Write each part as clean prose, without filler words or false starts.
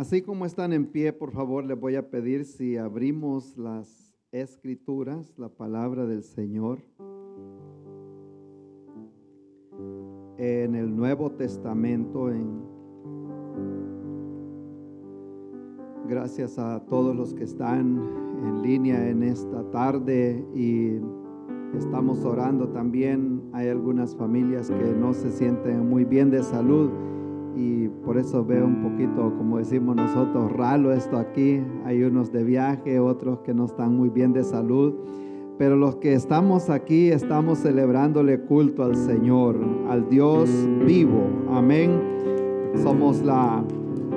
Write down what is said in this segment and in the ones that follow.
Así como están en pie, por favor, les voy a pedir si abrimos las Escrituras, la palabra del Señor, en el Nuevo Testamento. Gracias a todos los que están en línea en esta tarde y estamos orando también. Hay algunas familias que no se sienten muy bien de salud y por eso veo un poquito, como decimos nosotros, raro esto aquí. Hay unos de viaje, otros que no están muy bien de salud, pero los que estamos aquí estamos celebrándole culto al Señor, al Dios vivo. Amén. Somos la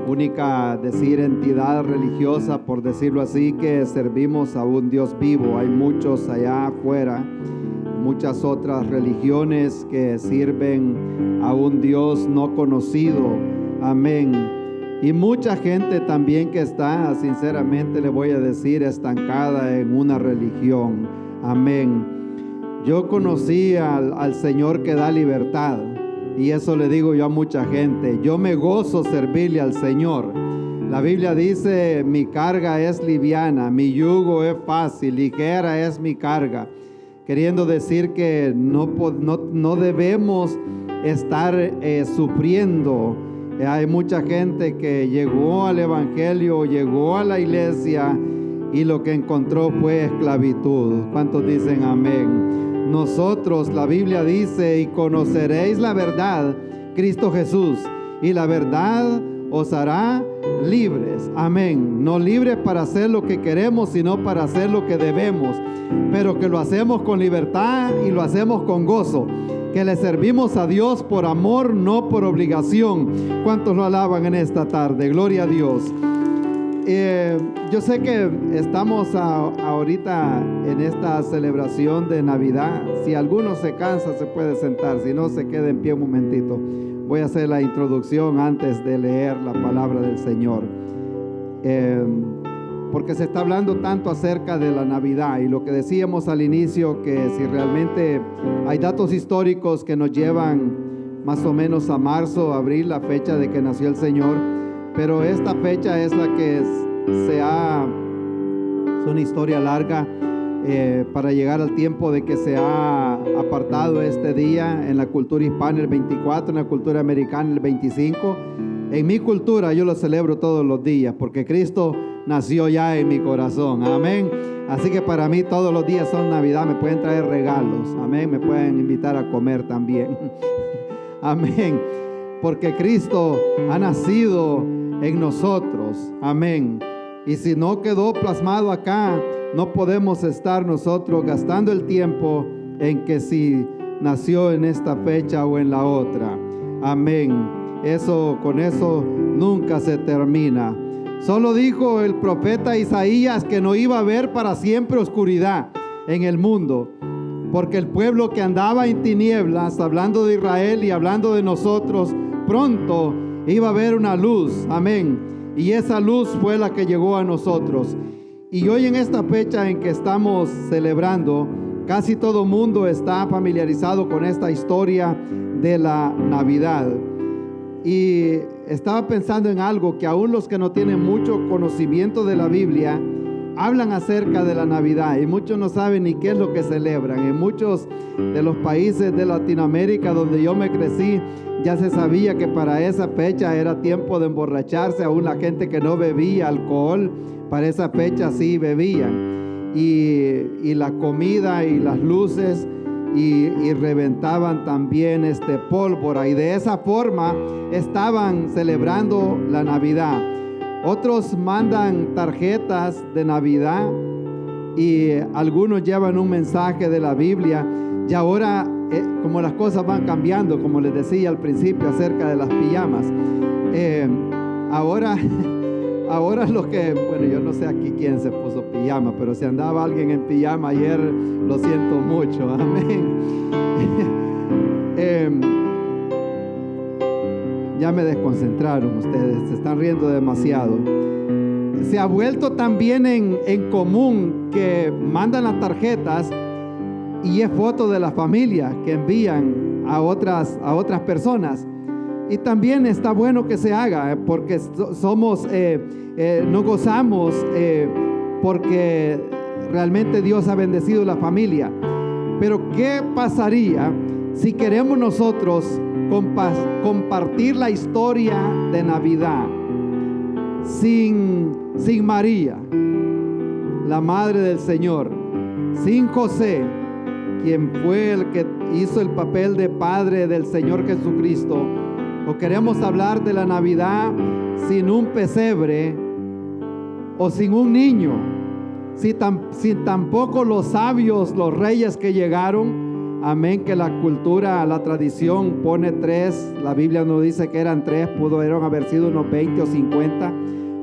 única, entidad religiosa, por decirlo así, que servimos a un Dios vivo. Hay muchos allá afuera, muchas otras religiones que sirven a un Dios no conocido. Amén. Y mucha gente también que está, sinceramente le voy a decir, estancada en una religión. Amén. Yo conocí al Señor que da libertad. Y eso le digo yo a mucha gente. Yo me gozo servirle al Señor. La Biblia dice, mi carga es liviana, mi yugo es fácil, ligera es mi carga. Queriendo decir que no debemos estar sufriendo. Hay mucha gente que llegó al Evangelio, llegó a la iglesia y lo que encontró fue esclavitud. ¿Cuántos dicen amén? Nosotros, la Biblia dice, y conoceréis la verdad, Cristo Jesús, y la verdad os hará libres. Amén. No libres para hacer lo que queremos, sino para hacer lo que debemos, pero que lo hacemos con libertad y lo hacemos con gozo, que le servimos a Dios por amor, no por obligación. ¿Cuántos lo alaban en esta tarde? Gloria a Dios. Yo sé que estamos ahorita en esta celebración de Navidad. Si alguno se cansa, se puede sentar. Si no, se quede en pie un momentito. Voy a hacer la introducción antes de leer la palabra del Señor. Porque se está hablando tanto acerca de la Navidad. Y lo que decíamos al inicio, que si realmente hay datos históricos que nos llevan más o menos a marzo, abril, la fecha de que nació el Señor. Pero esta fecha es la que es una historia larga para llegar al tiempo de que se ha apartado este día en la cultura hispana el 24, en la cultura americana el 25. En mi cultura yo lo celebro todos los días porque Cristo nació ya en mi corazón. Amén. Así que para mí todos los días son Navidad. Me pueden traer regalos. Amén. Me pueden invitar a comer también. Amén. Porque Cristo ha nacido en nosotros. Amén. Y si no quedó plasmado acá, no podemos estar nosotros gastando el tiempo en que si nació en esta fecha o en la otra. Amén. Con eso nunca se termina. Solo dijo el profeta Isaías que no iba a haber para siempre oscuridad en el mundo, porque el pueblo que andaba en tinieblas, hablando de Israel y hablando de nosotros, pronto iba a haber una luz. Amén. Y esa luz fue la que llegó a nosotros. Y hoy en esta fecha en que estamos celebrando, casi todo mundo está familiarizado con esta historia de la Navidad. Y estaba pensando en algo, que aún los que no tienen mucho conocimiento de la Biblia hablan acerca de la Navidad y muchos no saben ni qué es lo que celebran. En muchos de los países de Latinoamérica donde yo me crecí, ya se sabía que para esa fecha era tiempo de emborracharse. Aún la gente que no bebía alcohol, para esa fecha sí bebían. Y la comida y las luces y reventaban también pólvora. Y de esa forma estaban celebrando la Navidad. Otros mandan tarjetas de Navidad y algunos llevan un mensaje de la Biblia. Y ahora, como las cosas van cambiando, como les decía al principio acerca de las pijamas, ahora lo que, bueno, yo no sé aquí quién se puso pijama, pero si andaba alguien en pijama ayer, lo siento mucho. Amén. Ya me desconcentraron ustedes, se están riendo demasiado. Se ha vuelto también en común que mandan las tarjetas y es foto de la familia que envían a otras personas. Y también está bueno que se haga, porque nos gozamos, porque realmente Dios ha bendecido la familia. Pero ¿qué pasaría si queremos nosotros compartir la historia de Navidad sin María, la madre del Señor, sin José, quien fue el que hizo el papel de padre del Señor Jesucristo? ¿O queremos hablar de la Navidad sin un pesebre o sin un niño? Sin tampoco los sabios, los reyes que llegaron. Amén, que la cultura, la tradición pone 3. La Biblia nos dice que eran 3, pudieron haber sido unos 20 o 50,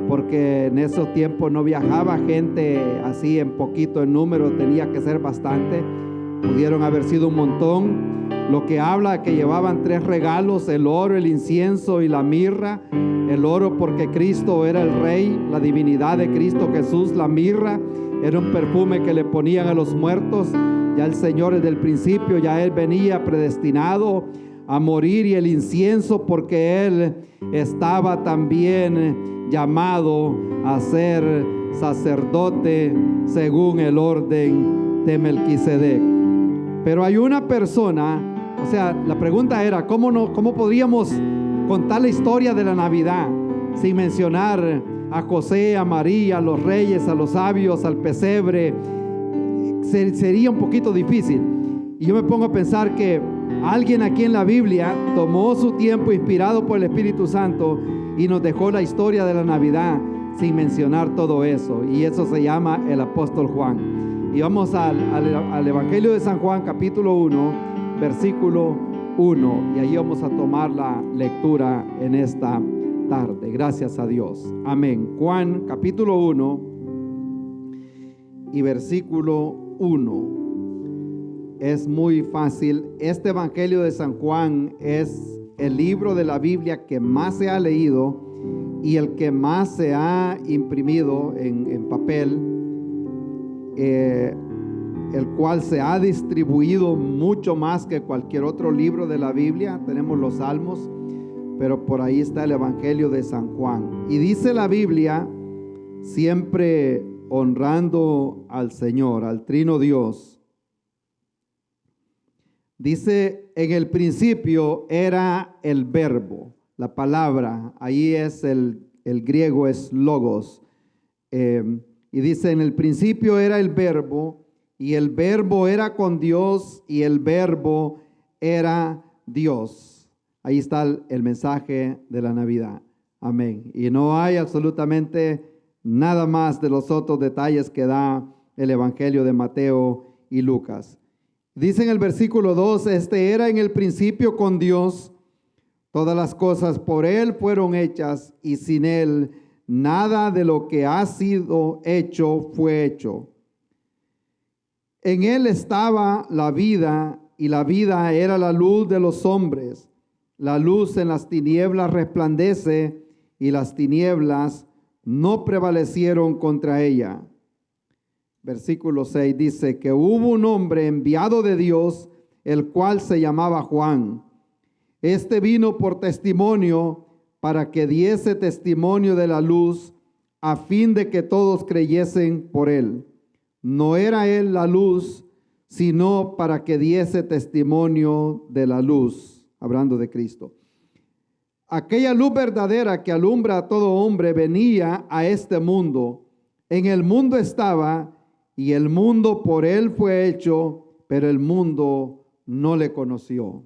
porque en esos tiempos no viajaba gente así en poquito en número, tenía que ser bastante. Pudieron haber sido un montón. Lo que habla que llevaban 3 regalos: el oro, el incienso y la mirra. El oro porque Cristo era el Rey, la divinidad de Cristo Jesús. La mirra era un perfume que le ponían a los muertos. Ya el Señor desde el principio, ya Él venía predestinado a morir. Y el incienso porque Él estaba también llamado a ser sacerdote según el orden de Melquisedec. Pero hay una persona, o sea, la pregunta era, ¿cómo podríamos contar la historia de la Navidad sin mencionar a José, a María, a los reyes, a los sabios, al pesebre? Sería un poquito difícil. Y yo me pongo a pensar que alguien aquí en la Biblia tomó su tiempo, inspirado por el Espíritu Santo, y nos dejó la historia de la Navidad sin mencionar todo eso. Y eso se llama el apóstol Juan. Y vamos al Evangelio de San Juan, capítulo 1, versículo 1. Y ahí vamos a tomar la lectura en esta tarde. Gracias a Dios. Amén. Juan, capítulo 1 y versículo 1. Es muy fácil. Este Evangelio de San Juan es el libro de la Biblia que más se ha leído y el que más se ha imprimido en papel, el cual se ha distribuido mucho más que cualquier otro libro de la Biblia. Tenemos los Salmos, pero por ahí está el Evangelio de San Juan. Y dice la Biblia, siempre honrando al Señor, al Trino Dios. Dice, en el principio era el verbo. La palabra, ahí es el griego, es logos. Y dice, en el principio era el verbo, y el verbo era con Dios, y el verbo era Dios. Ahí está el mensaje de la Navidad. Amén. Y no hay absolutamente nada más de los otros detalles que da el Evangelio de Mateo y Lucas. Dice en el versículo 2, era en el principio con Dios, todas las cosas por Él fueron hechas, y sin Él nada de lo que ha sido hecho fue hecho. En Él estaba la vida, y la vida era la luz de los hombres. La luz en las tinieblas resplandece, y las tinieblas no prevalecieron contra ella. Versículo 6 dice que hubo un hombre enviado de Dios, el cual se llamaba Juan. Este vino por testimonio, para que diese testimonio de la luz, a fin de que todos creyesen por él. No era él la luz, sino para que diese testimonio de la luz, hablando de Cristo. Aquella luz verdadera que alumbra a todo hombre venía a este mundo. En el mundo estaba, y el mundo por él fue hecho, pero el mundo no le conoció.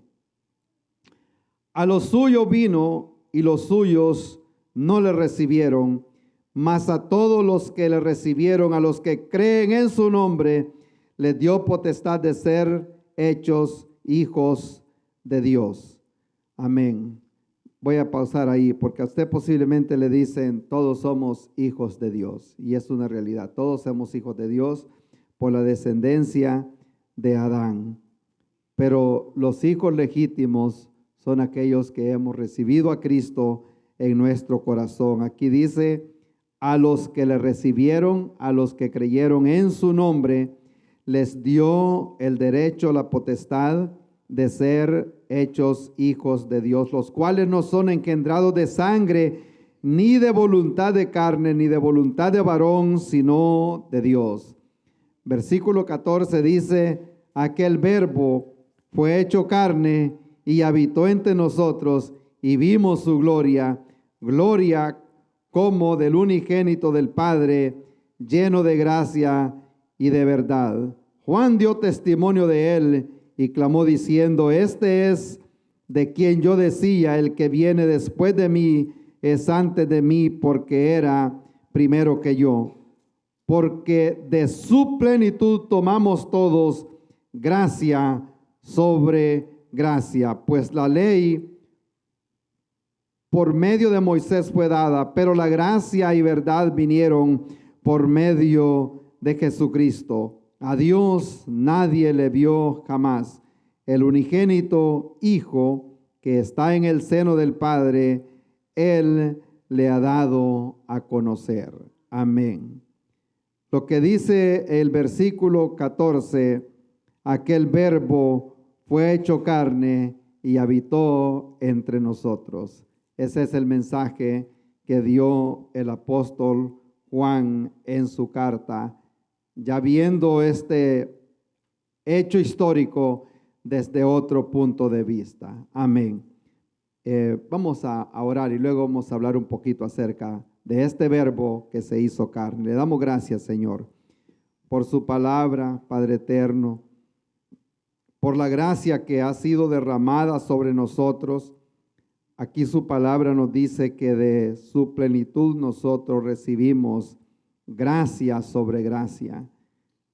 A los suyos vino, y los suyos no le recibieron, mas a todos los que le recibieron, a los que creen en su nombre, les dio potestad de ser hechos hijos de Dios. Amén. Voy a pausar ahí, porque a usted posiblemente le dicen, todos somos hijos de Dios, y es una realidad. Todos somos hijos de Dios por la descendencia de Adán. Pero los hijos legítimos son aquellos que hemos recibido a Cristo en nuestro corazón. Aquí dice, a los que le recibieron, a los que creyeron en su nombre, les dio el derecho, la potestad de ser hechos hijos de Dios, los cuales no son engendrados de sangre, ni de voluntad de carne, ni de voluntad de varón, sino de Dios. Versículo 14 dice, aquel verbo fue hecho carne y habitó entre nosotros y vimos su gloria, gloria como del unigénito del Padre, lleno de gracia y de verdad. Juan dio testimonio de él y clamó diciendo, este es de quien yo decía, el que viene después de mí es antes de mí, porque era primero que yo. Porque de su plenitud tomamos todos gracia sobre gracia, pues la ley por medio de Moisés fue dada, pero la gracia y verdad vinieron por medio de Jesucristo. A Dios nadie le vio jamás. El unigénito Hijo que está en el seno del Padre, Él le ha dado a conocer. Amén. Lo que dice el versículo 14, aquel verbo fue hecho carne y habitó entre nosotros. Ese es el mensaje que dio el apóstol Juan en su carta, ya viendo este hecho histórico desde otro punto de vista. Amén. Vamos a orar y luego vamos a hablar un poquito acerca de este verbo que se hizo carne. Le damos gracias, Señor, por su palabra, Padre eterno, por la gracia que ha sido derramada sobre nosotros. Aquí su palabra nos dice que de su plenitud nosotros recibimos gracia sobre gracia.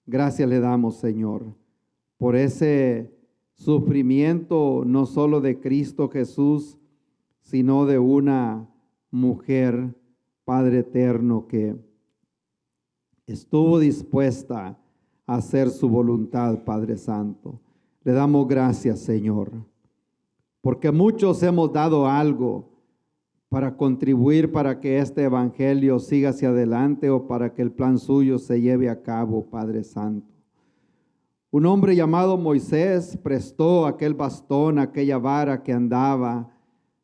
Gracias le damos, Señor, por ese sufrimiento no solo de Cristo Jesús, sino de una mujer, Padre eterno, que estuvo dispuesta a hacer su voluntad, Padre Santo. Le damos gracias, Señor, porque muchos hemos dado algo para contribuir para que este evangelio siga hacia adelante o para que el plan suyo se lleve a cabo, Padre Santo. Un hombre llamado Moisés prestó aquel bastón, aquella vara que andaba,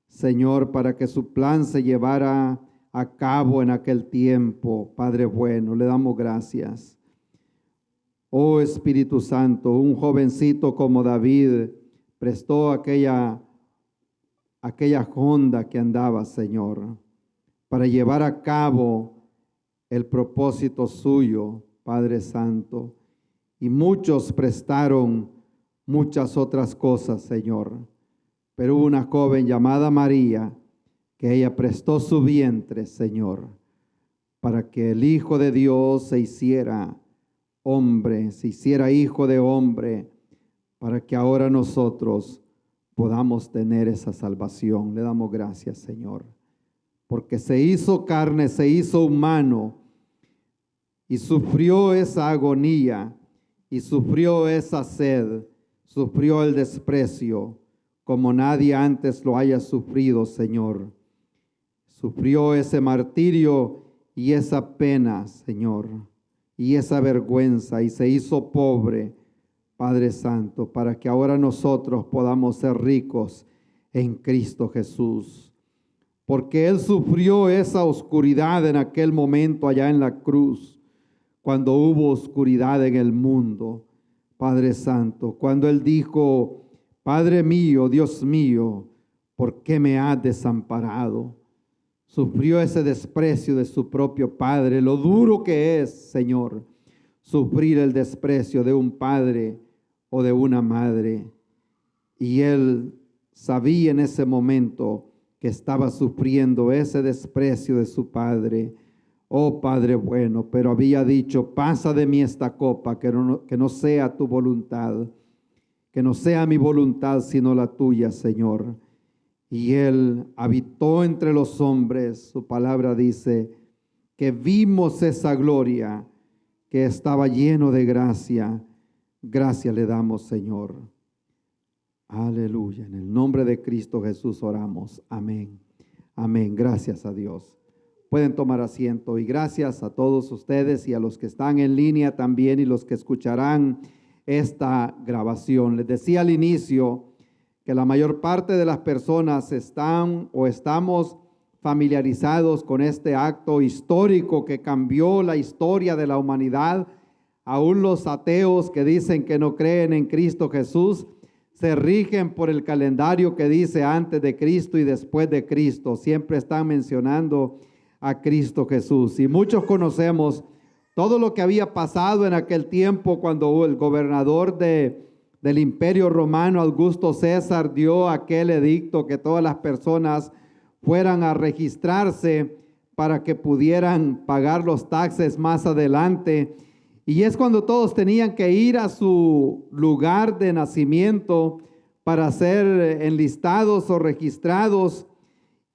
Señor, para que su plan se llevara a cabo en aquel tiempo. Padre bueno, le damos gracias. Oh Espíritu Santo, un jovencito como David prestó aquella honda que andaba, Señor, para llevar a cabo el propósito suyo, Padre Santo. Y muchos prestaron muchas otras cosas, Señor. Pero hubo una joven llamada María, que ella prestó su vientre, Señor, para que el Hijo de Dios se hiciera hombre, se hiciera hijo de hombre, para que ahora nosotros podamos tener esa salvación. Le damos gracias, Señor, porque se hizo carne, se hizo humano y sufrió esa agonía y sufrió esa sed, sufrió el desprecio como nadie antes lo haya sufrido, Señor. Sufrió ese martirio y esa pena, Señor, y esa vergüenza, y se hizo pobre, Padre Santo, para que ahora nosotros podamos ser ricos en Cristo Jesús. Porque Él sufrió esa oscuridad en aquel momento allá en la cruz, cuando hubo oscuridad en el mundo, Padre Santo, cuando Él dijo, Padre mío, Dios mío, ¿por qué me has desamparado? Sufrió ese desprecio de su propio Padre. Lo duro que es, Señor, sufrir el desprecio de un padre o de una madre. Y Él sabía en ese momento que estaba sufriendo ese desprecio de su Padre. Oh Padre bueno, pero había dicho, pasa de mí esta copa, que no sea tu voluntad, que no sea mi voluntad, sino la tuya, Señor. Y Él habitó entre los hombres. Su palabra dice que vimos esa gloria, que estaba lleno de gracia. Gracias le damos, Señor. Aleluya. En el nombre de Cristo Jesús oramos. Amén. Amén. Gracias a Dios. Pueden tomar asiento y gracias a todos ustedes y a los que están en línea también y los que escucharán esta grabación. Les decía al inicio que la mayor parte de las personas están o estamos familiarizados con este acto histórico que cambió la historia de la humanidad. Aún los ateos que dicen que no creen en Cristo Jesús se rigen por el calendario que dice antes de Cristo y después de Cristo. Siempre están mencionando a Cristo Jesús. Y muchos conocemos todo lo que había pasado en aquel tiempo cuando el gobernador del Imperio Romano, Augusto César, dio aquel edicto que todas las personas fueran a registrarse para que pudieran pagar los taxes más adelante. Y es cuando todos tenían que ir a su lugar de nacimiento para ser enlistados o registrados.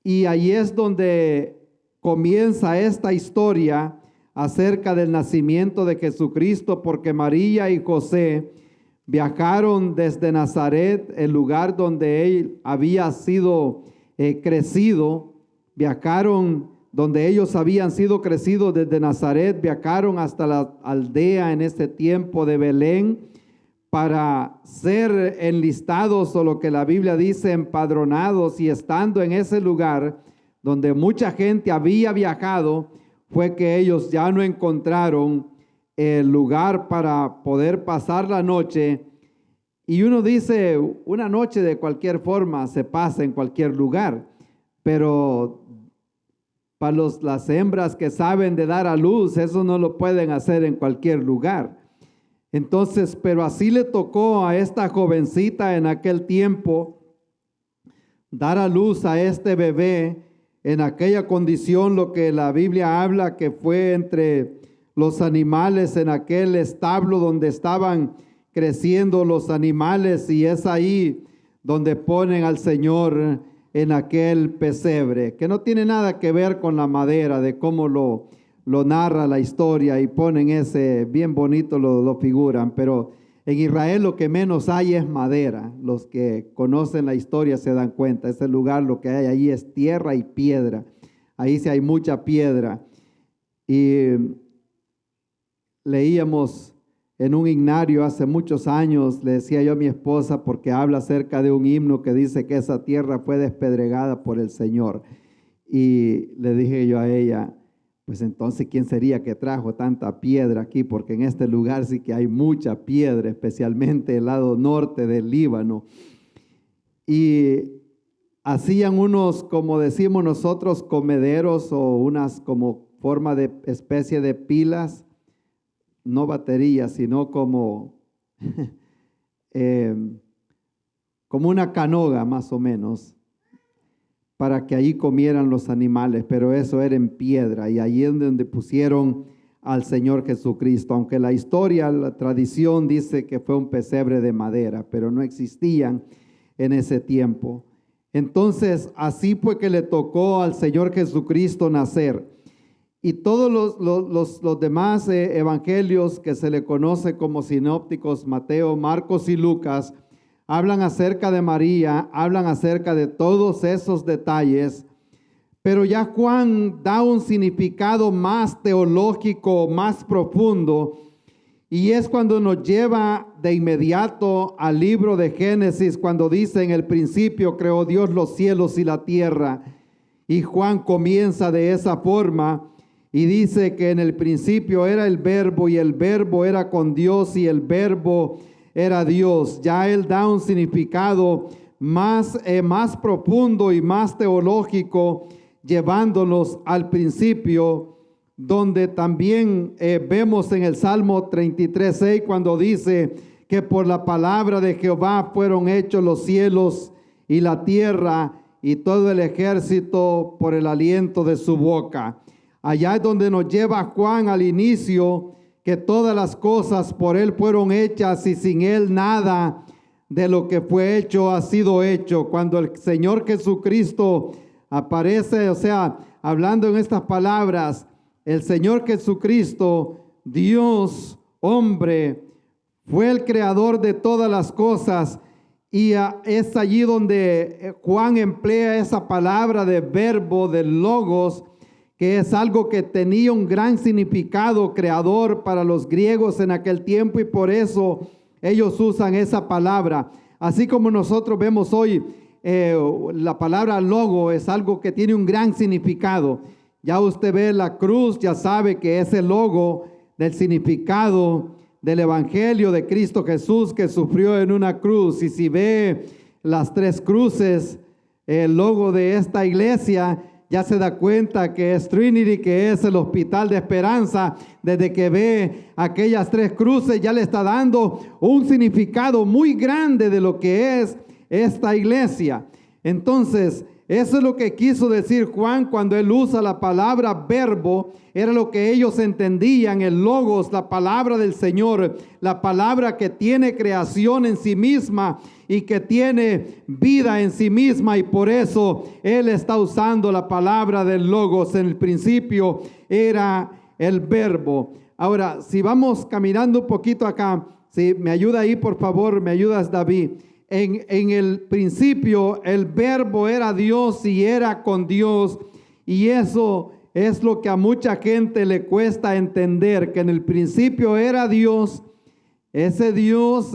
Y ahí es donde comienza esta historia acerca del nacimiento de Jesucristo, porque María y José viajaron desde Nazaret, el lugar donde él había sido crecido, viajaron donde ellos habían sido crecidos desde Nazaret, viajaron hasta la aldea en ese tiempo de Belén para ser enlistados, o lo que la Biblia dice, empadronados, y estando en ese lugar donde mucha gente había viajado, fue que ellos ya no encontraron el lugar para poder pasar la noche. Y uno dice, una noche de cualquier forma se pasa en cualquier lugar, pero para las hembras que saben de dar a luz, eso no lo pueden hacer en cualquier lugar. Entonces, pero así le tocó a esta jovencita en aquel tiempo dar a luz a este bebé en aquella condición, lo que la Biblia habla que fue entre los animales en aquel establo donde estaban creciendo los animales, y es ahí donde ponen al Señor en aquel pesebre, que no tiene nada que ver con la madera, de cómo lo narra la historia, y ponen ese, bien bonito lo figuran, pero en Israel lo que menos hay es madera. Los que conocen la historia se dan cuenta, ese lugar lo que hay ahí es tierra y piedra, ahí sí hay mucha piedra. Y leíamos en un himnario hace muchos años, le decía yo a mi esposa, porque habla acerca de un himno que dice que esa tierra fue despedregada por el Señor. Y le dije yo a ella, pues entonces, ¿quién sería que trajo tanta piedra aquí? Porque en este lugar sí que hay mucha piedra, especialmente el lado norte del Líbano. Y hacían unos, como decimos nosotros, comederos, o unas como forma de especie de pilas, no baterías, sino como, como una canoga más o menos, para que allí comieran los animales, pero eso era en piedra, y allí es donde pusieron al Señor Jesucristo, aunque la historia, la tradición dice que fue un pesebre de madera, pero no existían en ese tiempo. Entonces, así fue que le tocó al Señor Jesucristo nacer. Y todos los demás evangelios que se le conoce como sinópticos, Mateo, Marcos y Lucas, hablan acerca de María, hablan acerca de todos esos detalles, pero ya Juan da un significado más teológico, más profundo, y es cuando nos lleva de inmediato al libro de Génesis, cuando dice: en el principio creó Dios los cielos y la tierra, y Juan comienza de esa forma. Y dice que en el principio era el verbo, y el verbo era con Dios, y el verbo era Dios. Ya él da un significado más profundo y más teológico, llevándonos al principio, donde también vemos en el Salmo 33:6, cuando dice que por la palabra de Jehová fueron hechos los cielos y la tierra, y todo el ejército por el aliento de su boca. Allá es donde nos lleva Juan al inicio, que todas las cosas por él fueron hechas, y sin él nada de lo que fue hecho ha sido hecho. Cuando el Señor Jesucristo aparece, o sea, hablando en estas palabras, el Señor Jesucristo, Dios, hombre, fue el creador de todas las cosas, y es allí donde Juan emplea esa palabra de verbo, de logos, que es algo que tenía un gran significado creador para los griegos en aquel tiempo, y por eso ellos usan esa palabra. Así como nosotros vemos hoy, la palabra logo es algo que tiene un gran significado. Ya usted ve la cruz, ya sabe que es el logo del significado del Evangelio de Cristo Jesús, que sufrió en una cruz. Y si ve las tres cruces, el logo de esta iglesia, ya se da cuenta que es Trinity, que es el Hospital de Esperanza. Desde que ve aquellas tres cruces, ya le está dando un significado muy grande de lo que es esta iglesia. Entonces, eso es lo que quiso decir Juan cuando él usa la palabra verbo. Era lo que ellos entendían, el logos, la palabra del Señor, la palabra que tiene creación en sí misma y que tiene vida en sí misma, y por eso él está usando la palabra del logos. En el principio era el verbo. Ahora, si vamos caminando un poquito acá, si me ayuda ahí, por favor, me ayudas, David. En el principio el verbo era Dios y era con Dios, y eso es lo que a mucha gente le cuesta entender, que en el principio era Dios, ese Dios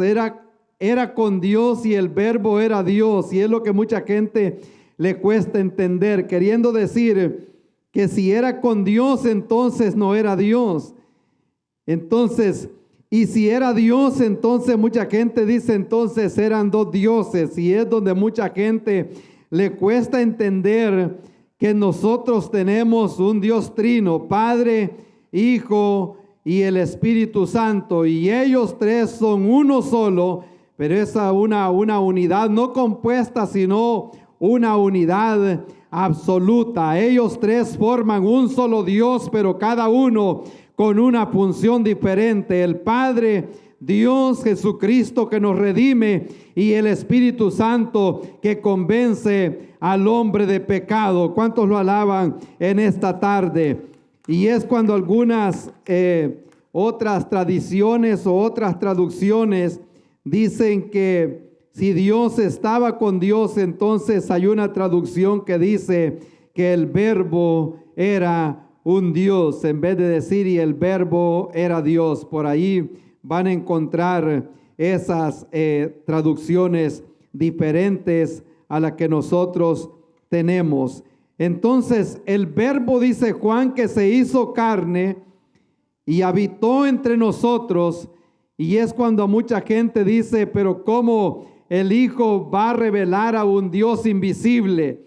era con Dios y el verbo era Dios, y es lo que mucha gente le cuesta entender, queriendo decir que si era con Dios, entonces no era Dios. Entonces, y si era Dios, entonces mucha gente dice, entonces eran dos dioses, y es donde mucha gente le cuesta entender que nosotros tenemos un Dios trino, Padre, Hijo y el Espíritu Santo, y ellos tres son uno solo, pero es una unidad no compuesta, sino una unidad absoluta. Ellos tres forman un solo Dios, pero cada uno con una función diferente. El Padre, Dios Jesucristo que nos redime, y el Espíritu Santo que convence al hombre de pecado. ¿Cuántos lo alaban en esta tarde? Y es cuando algunas otras tradiciones o otras traducciones dicen que si Dios estaba con Dios, entonces hay una traducción que dice que el verbo era un Dios, en vez de decir y el verbo era Dios. Por ahí van a encontrar esas traducciones diferentes a la que nosotros tenemos. Entonces el verbo, dice Juan, que se hizo carne y habitó entre nosotros, y es cuando mucha gente dice, pero ¿cómo el Hijo va a revelar a un Dios invisible?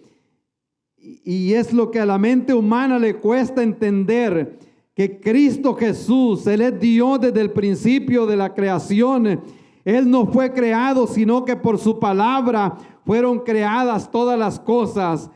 Y es lo que a la mente humana le cuesta entender, que Cristo Jesús, Él es Dios desde el principio de la creación. Él no fue creado, sino que por su palabra fueron creadas todas las cosas.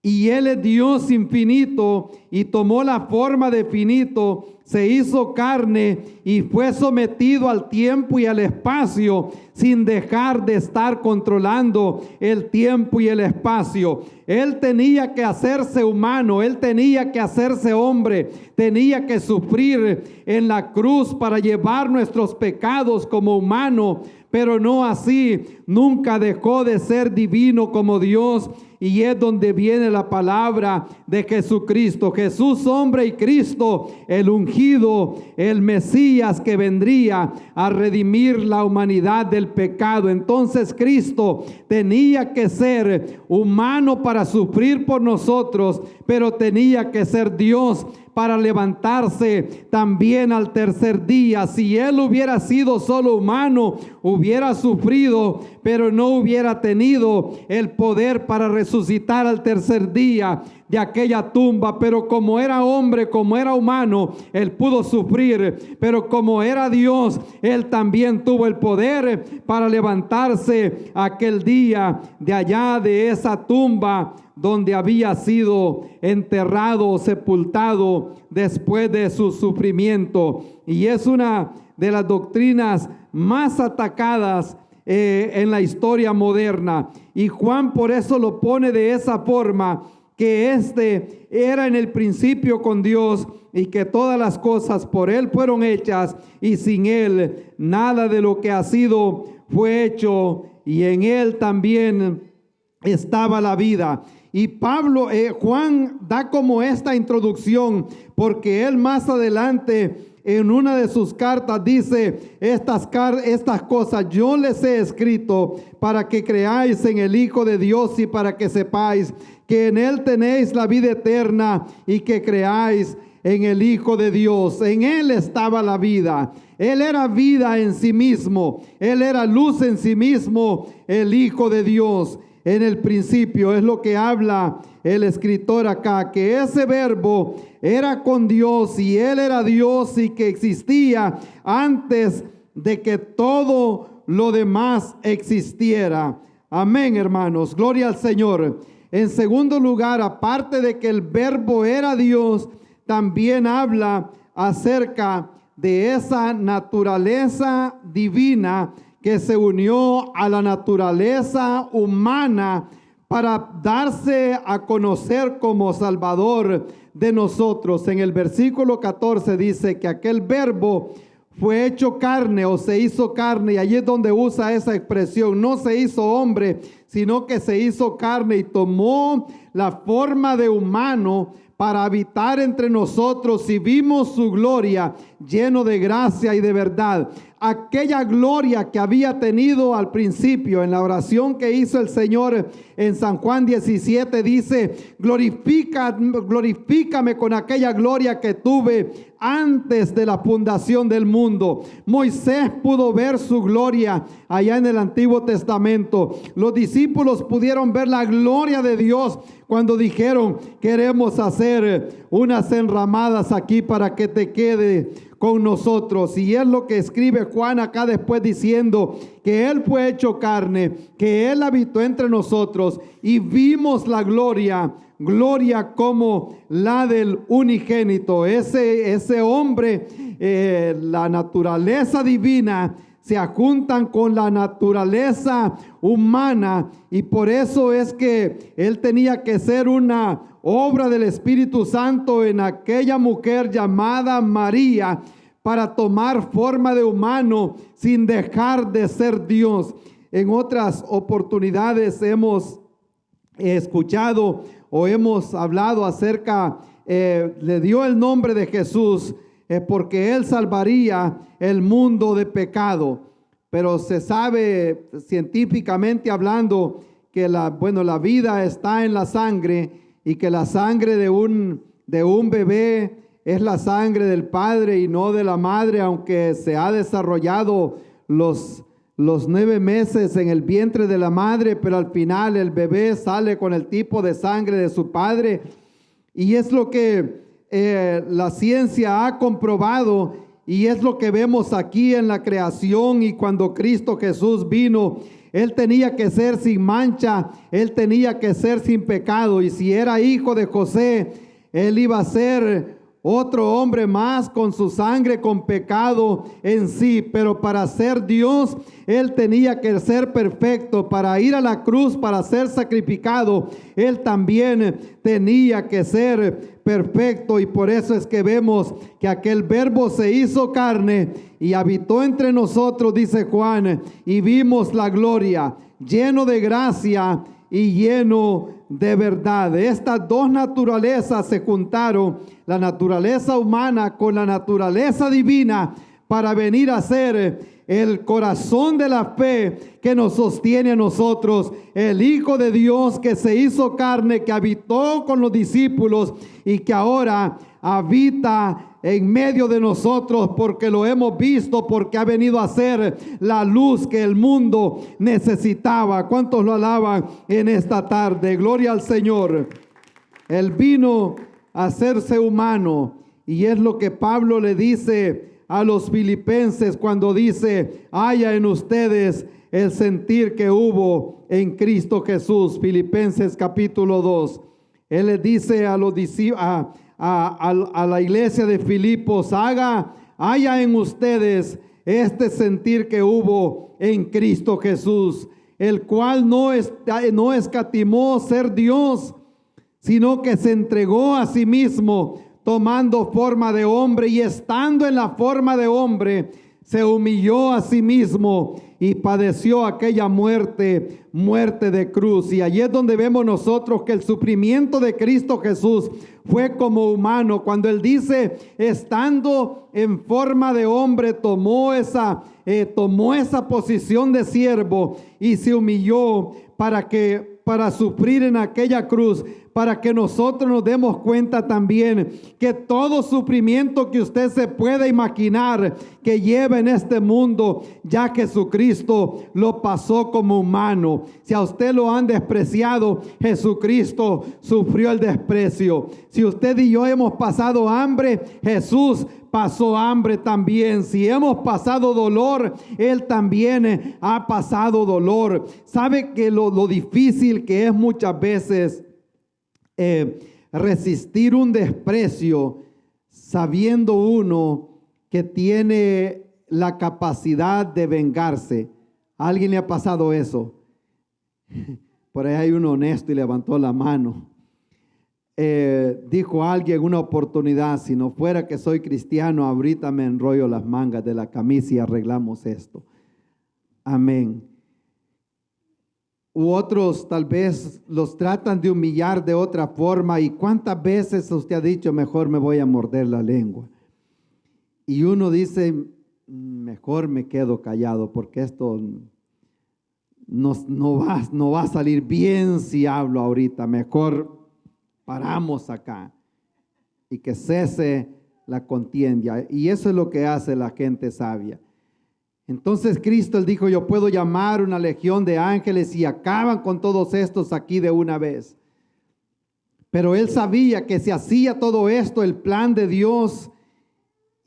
Y Él es Dios infinito y tomó la forma de finito, se hizo carne y fue sometido al tiempo y al espacio sin dejar de estar controlando el tiempo y el espacio. Él tenía que hacerse humano, Él tenía que hacerse hombre, tenía que sufrir en la cruz para llevar nuestros pecados como humano, pero no así, nunca dejó de ser divino como Dios. Y es donde viene la palabra de Jesucristo, Jesús hombre y Cristo, el ungido, el Mesías que vendría a redimir la humanidad del pecado. Entonces Cristo tenía que ser humano para sufrir por nosotros, pero tenía que ser Dios para levantarse también al tercer día. Si Él hubiera sido solo humano, hubiera sufrido, pero no hubiera tenido el poder para resucitar al tercer día de aquella tumba. Pero como era hombre, como era humano, Él pudo sufrir, pero como era Dios, Él también tuvo el poder para levantarse aquel día de allá de esa tumba donde había sido enterrado o sepultado después de su sufrimiento. Y es una de las doctrinas más atacadas en la historia moderna. Y Juan por eso lo pone de esa forma, que este era en el principio con Dios y que todas las cosas por Él fueron hechas, y sin Él nada de lo que ha sido fue hecho, y en Él también estaba la vida. Y Juan da como esta introducción, porque él más adelante en una de sus cartas dice, estas cosas yo les he escrito para que creáis en el Hijo de Dios y para que sepáis que en Él tenéis la vida eterna y que creáis en el Hijo de Dios. En Él estaba la vida. Él era vida en sí mismo. Él era luz en sí mismo, el Hijo de Dios. En el principio es lo que habla el escritor acá, que ese verbo era con Dios y Él era Dios y que existía antes de que todo lo demás existiera. Amén, hermanos. Gloria al Señor. En segundo lugar, aparte de que el verbo era Dios, también habla acerca de esa naturaleza divina que se unió a la naturaleza humana para darse a conocer como Salvador de nosotros. En el versículo 14 dice que aquel verbo fue hecho carne o se hizo carne, y allí es donde usa esa expresión. No se hizo hombre, sino que se hizo carne y tomó la forma de humano para habitar entre nosotros, y vimos su gloria, lleno de gracia y de verdad. Aquella gloria que había tenido al principio en la oración que hizo el Señor en San Juan 17, dice, glorifícame con aquella gloria que tuve antes de la fundación del mundo. Moisés pudo ver su gloria allá en el Antiguo Testamento. Los discípulos pudieron ver la gloria de Dios cuando dijeron, queremos hacer unas enramadas aquí para que te quede con nosotros. Y es lo que escribe Juan acá después, diciendo que Él fue hecho carne, que Él habitó entre nosotros y vimos la gloria como la del unigénito. Ese hombre, la naturaleza divina se ajuntan con la naturaleza humana, y por eso es que Él tenía que ser una obra del Espíritu Santo en aquella mujer llamada María para tomar forma de humano sin dejar de ser Dios. En otras oportunidades hemos escuchado o hemos hablado acerca, le dio el nombre de Jesús porque Él salvaría el mundo de pecado. Pero se sabe científicamente hablando que la vida está en la sangre, y que la sangre de un bebé es la sangre del padre y no de la madre, aunque se ha desarrollado los 9 meses en el vientre de la madre, pero al final el bebé sale con el tipo de sangre de su padre. Y es lo que la ciencia ha comprobado, y es lo que vemos aquí en la creación. Y cuando Cristo Jesús vino, Él tenía que ser sin mancha, Él tenía que ser sin pecado. Y si era hijo de José, Él iba a ser otro hombre más con su sangre, con pecado en sí. Pero para ser Dios, Él tenía que ser perfecto. Para ir a la cruz, para ser sacrificado, Él también tenía que ser perfecto. Y por eso es que vemos que aquel verbo se hizo carne y habitó entre nosotros, dice Juan, y vimos la gloria, lleno de gracia y lleno de verdad. Estas dos naturalezas se juntaron, la naturaleza humana con la naturaleza divina, para venir a ser el corazón de la fe que nos sostiene a nosotros, el Hijo de Dios que se hizo carne, que habitó con los discípulos y que ahora habita en medio de nosotros, porque lo hemos visto, porque ha venido a ser la luz que el mundo necesitaba. ¿Cuántos lo alaban en esta tarde? Gloria al Señor. Él vino a hacerse humano, y es lo que Pablo le dice a los filipenses cuando dice, haya en ustedes el sentir que hubo en Cristo Jesús. Filipenses capítulo 2. Él le dice a los a la iglesia de Filipos, haya en ustedes este sentir que hubo en Cristo Jesús, el cual no escatimó ser Dios, sino que se entregó a sí mismo, tomando forma de hombre, y estando en la forma de hombre, se humilló a sí mismo y padeció aquella muerte de cruz. Y allí es donde vemos nosotros que el sufrimiento de Cristo Jesús fue como humano. Cuando Él dice, estando en forma de hombre, tomó esa posición de siervo y se humilló para sufrir en aquella cruz, para que nosotros nos demos cuenta también que todo sufrimiento que usted se pueda imaginar que lleva en este mundo, ya Jesucristo lo pasó como humano. Si a usted lo han despreciado, Jesucristo sufrió el desprecio. Si usted y yo hemos pasado hambre, Jesús pasó hambre también. Si hemos pasado dolor, Él también ha pasado dolor. ¿Sabe que lo difícil que es muchas veces resistir un desprecio, sabiendo uno que tiene la capacidad de vengarse? ¿A alguien le ha pasado eso? Por ahí hay uno honesto y levantó la mano. Dijo alguien en una oportunidad, si no fuera que soy cristiano, ahorita me enrollo las mangas de la camisa y arreglamos esto. Amén. U otros tal vez los tratan de humillar de otra forma. ¿Y cuántas veces usted ha dicho, mejor me voy a morder la lengua? Y uno dice, mejor me quedo callado porque esto no va a salir bien si hablo ahorita. Mejor paramos acá y que cese la contienda. Y eso es lo que hace la gente sabia. Entonces Cristo, Él dijo, yo puedo llamar una legión de ángeles y acaban con todos estos aquí de una vez. Pero Él sabía que si hacía todo esto, el plan de Dios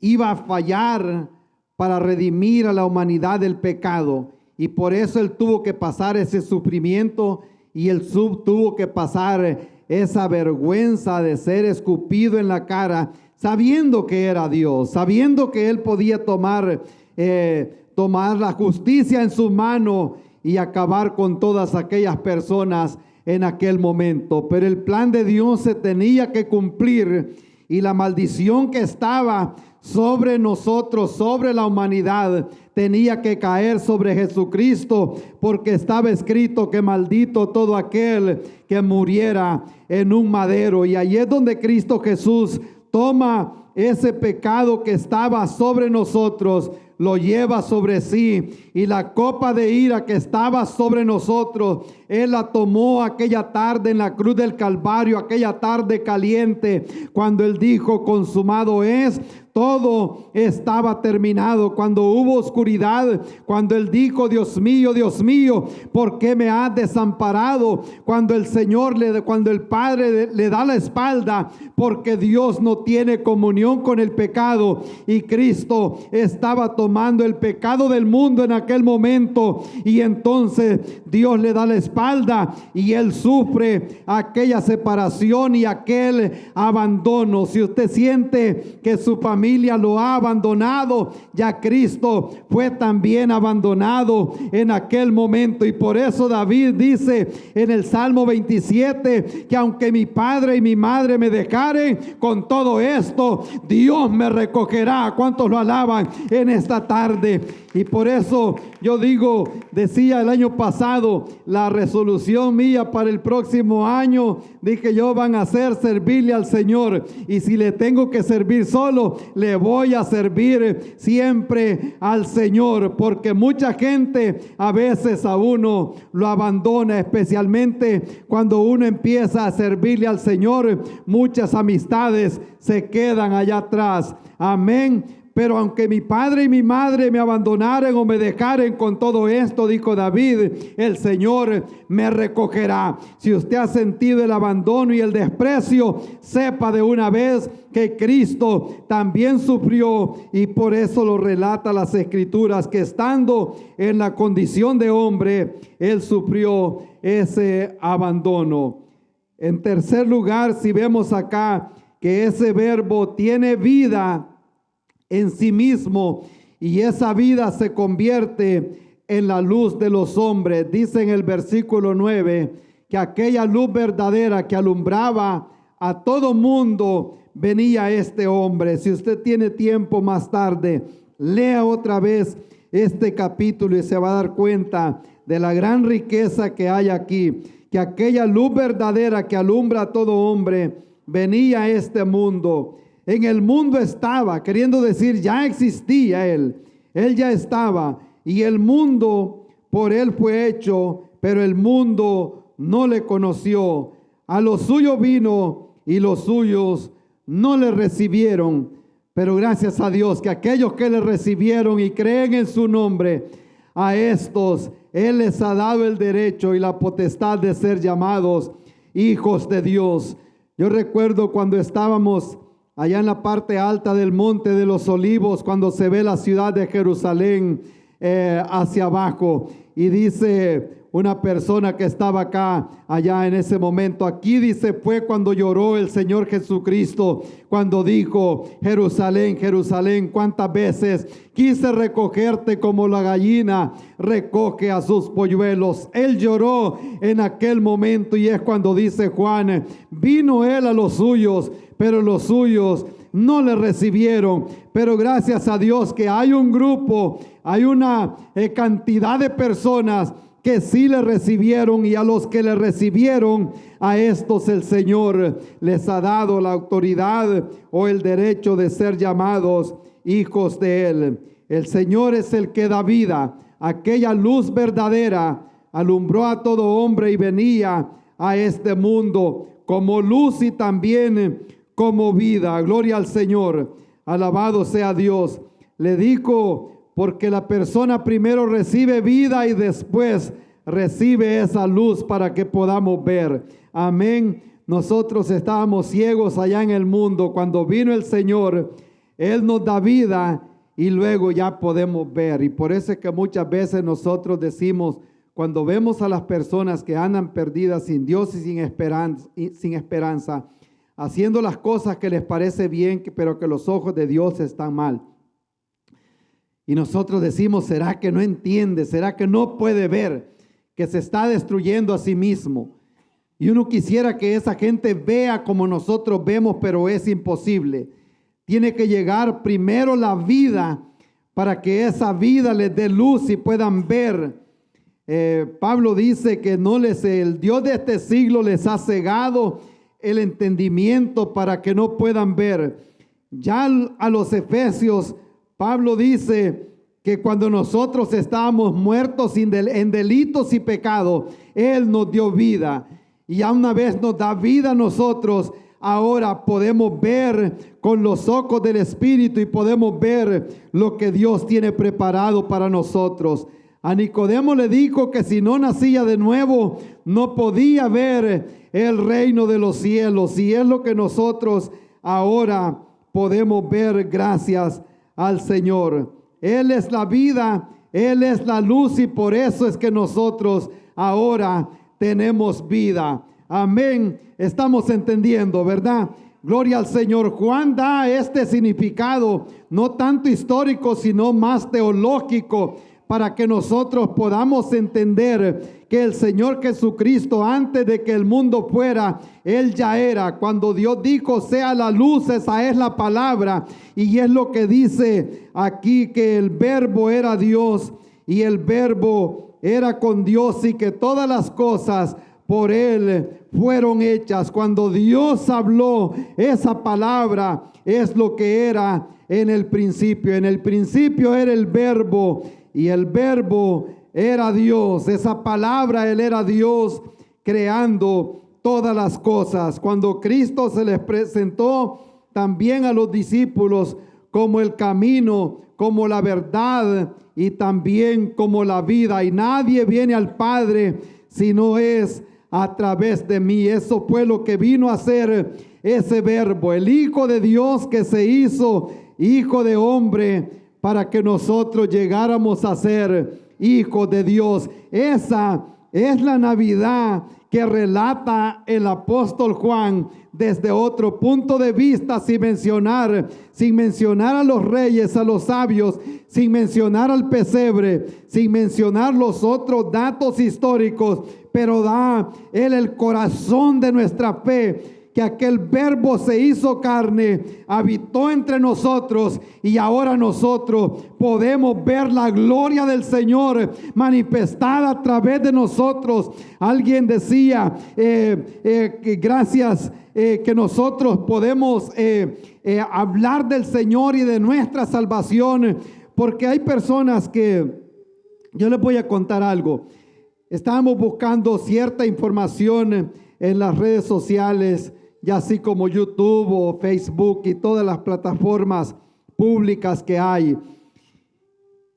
iba a fallar para redimir a la humanidad del pecado. Y por eso Él tuvo que pasar ese sufrimiento y Él tuvo que pasar esa vergüenza de ser escupido en la cara, sabiendo que era Dios, sabiendo que Él podía tomar la justicia en su mano y acabar con todas aquellas personas en aquel momento. Pero el plan de Dios se tenía que cumplir y la maldición que estaba sobre nosotros, sobre la humanidad, tenía que caer sobre Jesucristo, porque estaba escrito que maldito todo aquel que muriera en un madero. Y ahí es donde Cristo Jesús toma ese pecado que estaba sobre nosotros, lo lleva sobre sí, y la copa de ira que estaba sobre nosotros, Él la tomó aquella tarde en la cruz del Calvario, aquella tarde caliente, cuando Él dijo, consumado es. Todo estaba terminado. Cuando hubo oscuridad, cuando Él dijo, Dios mío, ¿por qué me has desamparado? Cuando cuando el Padre le da la espalda, porque Dios no tiene comunión con el pecado, y Cristo estaba tomando el pecado del mundo en aquel momento, y entonces Dios le da la espalda y Él sufre aquella separación y aquel abandono. Si usted siente que su familia lo ha abandonado, ya Cristo fue también abandonado en aquel momento. Y por eso David dice en el Salmo 27 que aunque mi padre y mi madre me dejaren, con todo esto Dios me recogerá. ¿Cuántos lo alaban en esta tarde? Y por eso yo decía el año pasado, la resolución mía para el próximo año, dije yo, van a ser servirle al Señor, y si le tengo que servir solo, le voy a servir siempre al Señor, porque mucha gente a veces a uno lo abandona, especialmente cuando uno empieza a servirle al Señor. Muchas amistades se quedan allá atrás. Amén. Pero aunque mi padre y mi madre me abandonaren o me dejaren, con todo esto, dijo David, el Señor me recogerá. Si usted ha sentido el abandono y el desprecio, sepa de una vez que Cristo también sufrió, y por eso lo relata las Escrituras, que estando en la condición de hombre, Él sufrió ese abandono. En tercer lugar, si vemos acá que ese verbo tiene vida en sí mismo, y esa vida se convierte en la luz de los hombres. Dice en el versículo 9 que aquella luz verdadera que alumbraba a todo mundo, venía este hombre. Si usted tiene tiempo más tarde, Lea otra vez este capítulo y se va a dar cuenta de la gran riqueza que hay aquí, que aquella luz verdadera que alumbra a todo hombre venía a este mundo. En el mundo estaba, queriendo decir, ya existía Él ya estaba, y el mundo por Él fue hecho, pero el mundo no le conoció. A lo suyo vino y los suyos no le recibieron. Pero gracias a Dios que aquellos que le recibieron y creen en su nombre, a estos Él les ha dado el derecho y la potestad de ser llamados hijos de Dios. Yo recuerdo cuando estábamos allá en la parte alta del Monte de los Olivos, cuando se ve la ciudad de Jerusalén hacia abajo, y dice una persona que estaba acá, allá en ese momento, aquí dice, fue cuando lloró el Señor Jesucristo, cuando dijo, Jerusalén, Jerusalén, cuántas veces quise recogerte como la gallina recoge a sus polluelos. Él lloró en aquel momento, y es cuando dice Juan, vino Él a los suyos, pero los suyos no le recibieron. Pero gracias a Dios que hay un grupo, hay una cantidad de personas que sí le recibieron, y a los que le recibieron, a estos el Señor les ha dado la autoridad o el derecho de ser llamados hijos de Él. El Señor es el que da vida. Aquella luz verdadera alumbró a todo hombre y venía a este mundo como luz y también como vida. Gloria al Señor. Alabado sea Dios. Le digo, porque la persona primero recibe vida y después recibe esa luz para que podamos ver. Amén. Nosotros estábamos ciegos allá en el mundo. Cuando vino el Señor, Él nos da vida y luego ya podemos ver. Y por eso es que muchas veces nosotros decimos, cuando vemos a las personas que andan perdidas sin Dios y sin esperanza, haciendo las cosas que les parece bien, pero que los ojos de Dios están mal. Y nosotros decimos, ¿será que no entiende? ¿Será que no puede ver que se está destruyendo a sí mismo? Y uno quisiera que esa gente vea como nosotros vemos, pero es imposible. Tiene que llegar primero la vida para que esa vida les dé luz y puedan ver. Pablo dice que el Dios de este siglo les ha cegado el entendimiento para que no puedan ver. Ya a los Efesios, Pablo dice que cuando nosotros estábamos muertos en delitos y pecados, Él nos dio vida. Y ya una vez nos da vida a nosotros, ahora podemos ver con los ojos del Espíritu y podemos ver lo que Dios tiene preparado para nosotros. A Nicodemo le dijo que si no nacía de nuevo, no podía ver el reino de los cielos. Y es lo que nosotros ahora podemos ver gracias al Señor. Él es la vida, Él es la luz, y por eso es que nosotros ahora tenemos vida. Amén. Estamos entendiendo, ¿verdad? Gloria al Señor. Juan da este significado, no tanto histórico, sino más teológico, para que nosotros podamos entender que el Señor Jesucristo, antes de que el mundo fuera, Él ya era. Cuando Dios dijo, sea la luz, esa es la palabra. Y es lo que dice aquí, que el verbo era Dios y el verbo era con Dios, y que todas las cosas por Él fueron hechas. Cuando Dios habló, esa palabra es lo que era en el principio. En el principio era el verbo, y el verbo era Dios. Esa palabra, Él era Dios creando todas las cosas. Cuando Cristo se les presentó también a los discípulos como el camino, como la verdad y también como la vida. Y nadie viene al Padre si no es a través de mí. Eso fue lo que vino a hacer ese verbo, el Hijo de Dios que se hizo Hijo de hombre, para que nosotros llegáramos a ser hijos de Dios. Esa es la Navidad que relata el apóstol Juan desde otro punto de vista, sin mencionar a los reyes, a los sabios, sin mencionar al pesebre, sin mencionar los otros datos históricos, pero da Él el corazón de nuestra fe. que aquel verbo se hizo carne, habitó entre nosotros y ahora nosotros podemos ver la gloria del Señor manifestada a través de nosotros. Alguien decía, que gracias que nosotros podemos hablar del Señor y de nuestra salvación, porque hay personas que, yo les voy a contar algo. Estábamos buscando cierta información en las redes sociales, ya así como YouTube o Facebook y todas las plataformas públicas que hay.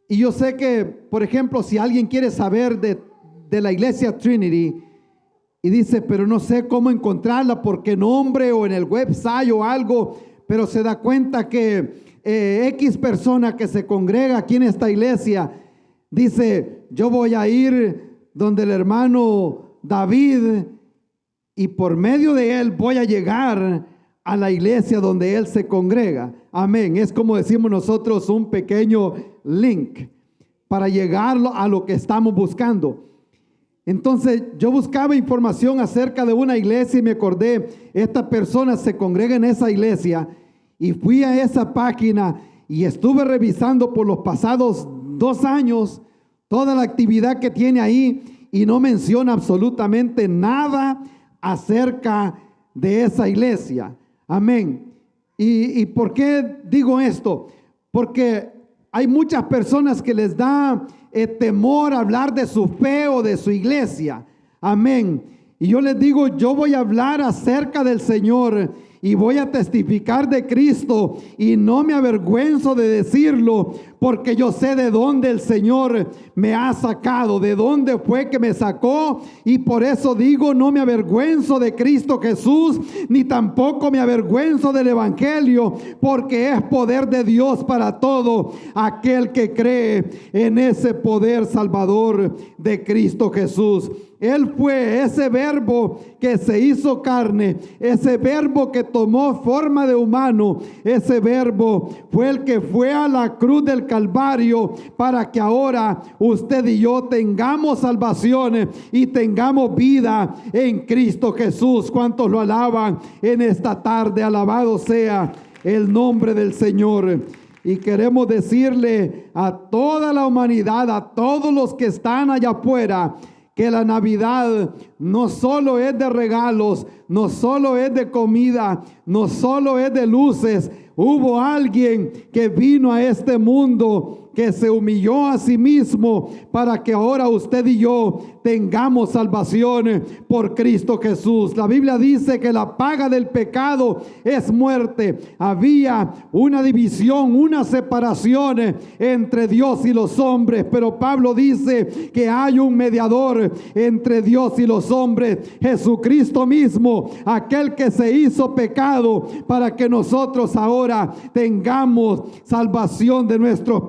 Y yo sé que, por ejemplo, si alguien quiere saber de la iglesia Trinity y dice, pero no sé cómo encontrarla, por qué nombre o en el website o algo, pero se da cuenta que X persona que se congrega aquí en esta iglesia dice, yo voy a ir donde el hermano David y por medio de él voy a llegar a la iglesia donde él se congrega. Amén. Es como decimos nosotros, un pequeño link para llegar a lo que estamos buscando. Entonces yo buscaba información acerca de una iglesia y me acordé, esta persona se congrega en esa iglesia, y fui a esa página y estuve revisando por los pasados 2 años toda la actividad que tiene ahí, y no menciona absolutamente nada acerca de esa iglesia. Amén. ¿Y por qué digo esto? Porque hay muchas personas que les da temor hablar de su fe o de su iglesia. Amén. Y yo les digo, yo voy a hablar acerca del Señor y voy a testificar de Cristo, y no me avergüenzo de decirlo, porque yo sé de dónde el Señor me ha sacado, de dónde fue que me sacó, y por eso digo, no me avergüenzo de Cristo Jesús, ni tampoco me avergüenzo del Evangelio, porque es poder de Dios para todo aquel que cree en ese poder salvador de Cristo Jesús. Él fue ese verbo que se hizo carne, ese verbo que tomó forma de humano, ese verbo fue el que fue a la cruz del Calvario para que ahora usted y yo tengamos salvación y tengamos vida en Cristo Jesús. ¿Cuántos lo alaban en esta tarde? Alabado sea el nombre del Señor. Y queremos decirle a toda la humanidad, a todos los que están allá afuera, que la Navidad no solo es de regalos, no solo es de comida, no solo es de luces. Hubo alguien que vino a este mundo, que se humilló a sí mismo para que ahora usted y yo tengamos salvación por Cristo Jesús. La Biblia dice que la paga del pecado es muerte. Había una división, una separación entre Dios y los hombres, pero Pablo dice que hay un mediador entre Dios y los hombres, Jesucristo mismo, aquel que se hizo pecado para que nosotros ahora tengamos salvación de nuestros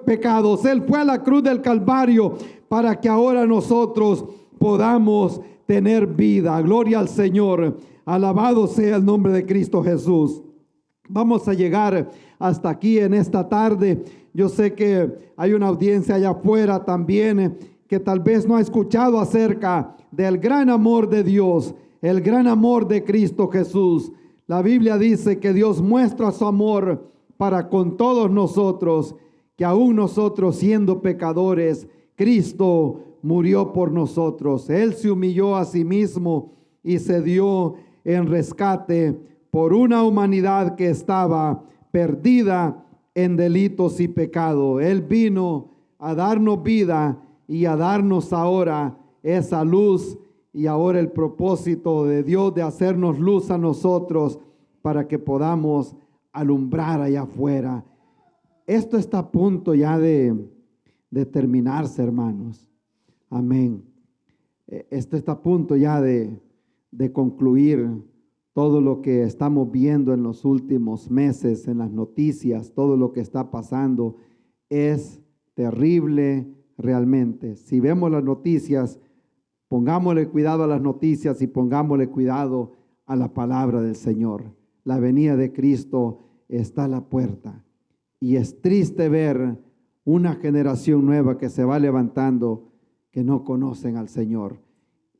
pecados. Él fue a la cruz del Calvario para que ahora nosotros podamos tener vida. Gloria al Señor. Alabado sea el nombre de Cristo Jesús. Vamos a llegar hasta aquí en esta tarde. Yo sé que hay una audiencia allá afuera también que tal vez no ha escuchado acerca del gran amor de Dios, el gran amor de Cristo Jesús. La Biblia dice que Dios muestra su amor para con todos nosotros, que aún nosotros siendo pecadores, Cristo murió por nosotros. Él se humilló a sí mismo y se dio en rescate por una humanidad que estaba perdida en delitos y pecado. Él vino a darnos vida y a darnos ahora esa luz, y ahora el propósito de Dios de hacernos luz a nosotros para que podamos alumbrar allá afuera. Esto está a punto ya de terminarse, hermanos. Amén. Esto está a punto ya de concluir. Todo lo que estamos viendo en los últimos meses, en las noticias, todo lo que está pasando es terrible realmente. Si vemos las noticias, pongámosle cuidado a las noticias y pongámosle cuidado a la palabra del Señor. La venida de Cristo está a la puerta. Y es triste ver una generación nueva que se va levantando que no conocen al Señor.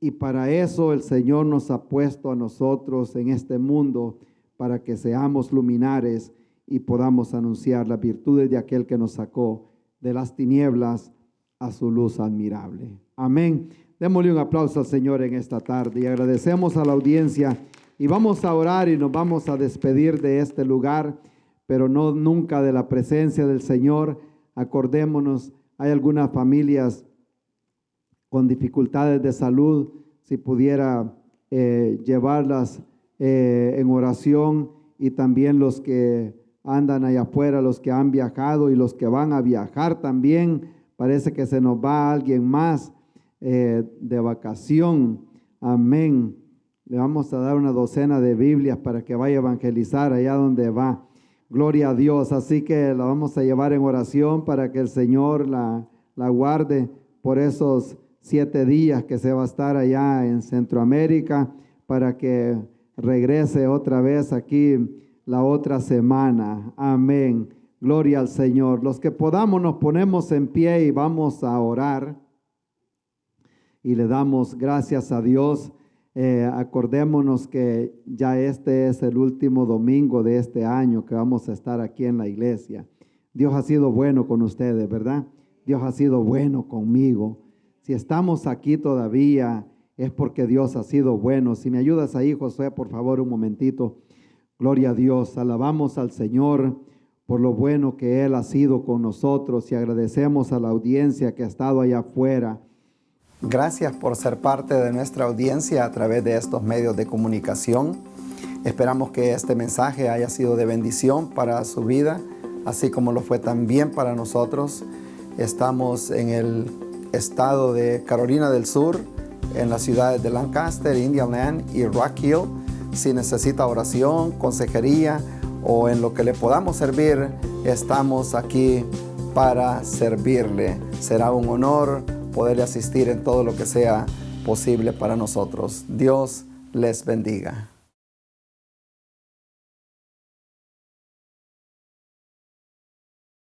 Y para eso el Señor nos ha puesto a nosotros en este mundo, para que seamos luminares y podamos anunciar las virtudes de aquel que nos sacó de las tinieblas a su luz admirable. Amén. Démosle un aplauso al Señor en esta tarde y agradecemos a la audiencia y vamos a orar y nos vamos a despedir de este lugar, pero no nunca de la presencia del Señor. Acordémonos, hay algunas familias con dificultades de salud, si pudiera llevarlas en oración, y también los que andan allá afuera, los que han viajado y los que van a viajar también. Parece que se nos va alguien más de vacación. Amén. Le vamos a dar una docena de Biblias para que vaya a evangelizar allá donde va. Gloria a Dios. Así que la vamos a llevar en oración para que el Señor la guarde por esos 7 días que se va a estar allá en Centroamérica, para que regrese otra vez aquí la otra semana. Amén. Gloria al Señor. Los que podamos nos ponemos en pie y vamos a orar y le damos gracias a Dios. Acordémonos que ya este es el último domingo de este año que vamos a estar aquí en la iglesia. Dios ha sido bueno con ustedes, ¿verdad? Dios ha sido bueno conmigo. Si estamos aquí todavía es porque Dios ha sido bueno. Si me ayudas ahí, Josué, por favor, un momentito. Gloria a Dios. Alabamos al Señor por lo bueno que Él ha sido con nosotros y agradecemos a la audiencia que ha estado allá afuera. Gracias por ser parte de nuestra audiencia a través de estos medios de comunicación. Esperamos que este mensaje haya sido de bendición para su vida, así como lo fue también para nosotros. Estamos en el estado de Carolina del Sur, en las ciudades de Lancaster, Indian Land y Rock Hill. Si necesita oración, consejería o en lo que le podamos servir, estamos aquí para servirle. Será un honor poderle asistir en todo lo que sea posible para nosotros. Dios les bendiga.